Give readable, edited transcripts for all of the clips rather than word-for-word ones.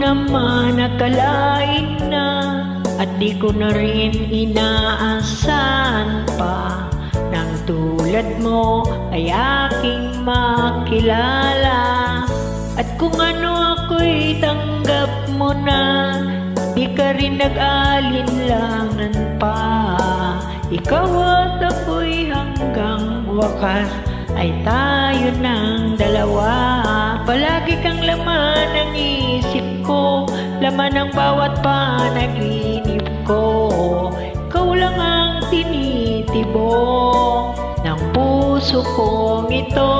naman akalain na, at di ko na rin inaasahan pa, nang tulad mo ay aking makilala. At kung ano ako'y tanggap mo na, di ka rin nag-alinlangan pa. Ikaw at ako'y hanggang wakas ay tayo ng dalawa. Palagi kang laman ng isip ko, laman ng bawat panaginip ko. Ikaw lang ang tinitibok ng puso kong ito.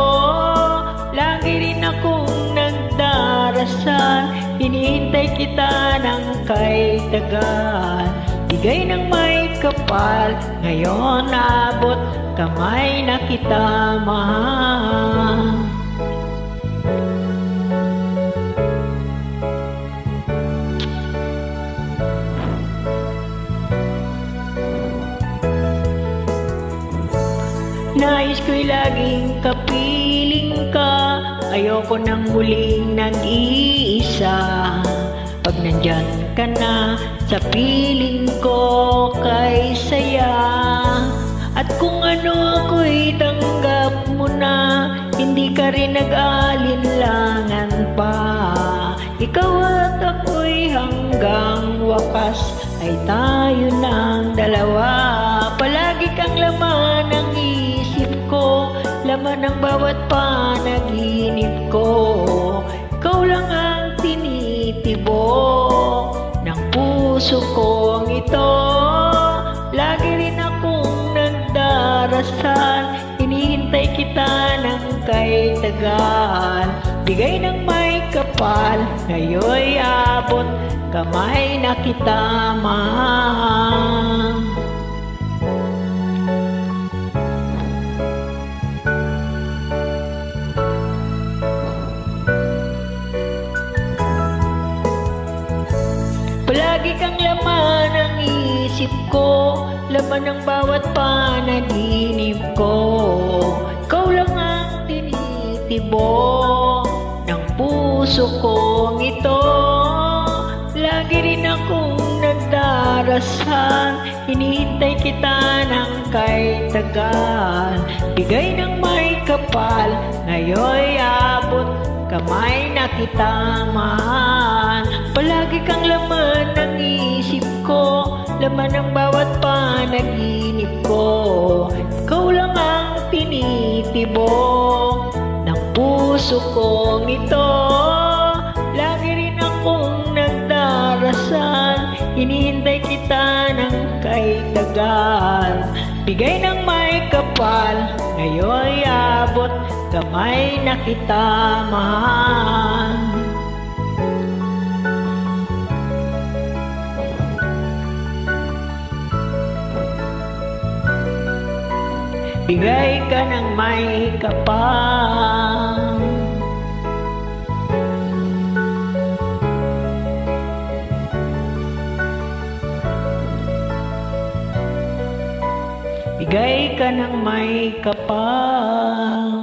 Lagi rin akong nagdarasal, hinihintay kita ng kay tagal. Bigay ng may kapal, ngayon abot kamay na kita mahal. Nais ko'y laging kapiling ka, ayoko nang muling nag-iisa. Pag nandyan ka na sa piling ko kay saya. At kung ano ako'y tanggap mo na, hindi ka rin nag-alinlangan pa. Ikaw at ako'y hanggang wakas ay tayo ng dalawa. Palagi kang laman ng isip ko, laman ng bawat panaginip ko. Ikaw lang ang tinitibok ng puso kong ito. Lagi rin akong nagdarasal, hinihintay kita ng kay tagal. Bigay ng may kapal, ngayon'y abot kamay na kita mahal. Palagi kang laman ng isip ko, laman ng bawat panaginip ko. Ikaw lang ang tinitibok ng puso kong ito. Lagi rin akong nagdarasal, hinihintay kita ng kay tagal. Bigay ng may kapal, ngayon'y abot kamay na kita mahal. Palagi kang laman ng isip ko, laman ng bawat panaginip ko. Ikaw lang ang tinitibok ng puso kong ito. Lagi rin akong nagdarasal, hinihintay kita ng kay tagal. Bigay ng may kapal, ngayon'y abot kamay na kita mahal. Bigay ka ng may kapal. Bigay ka ng may kapal.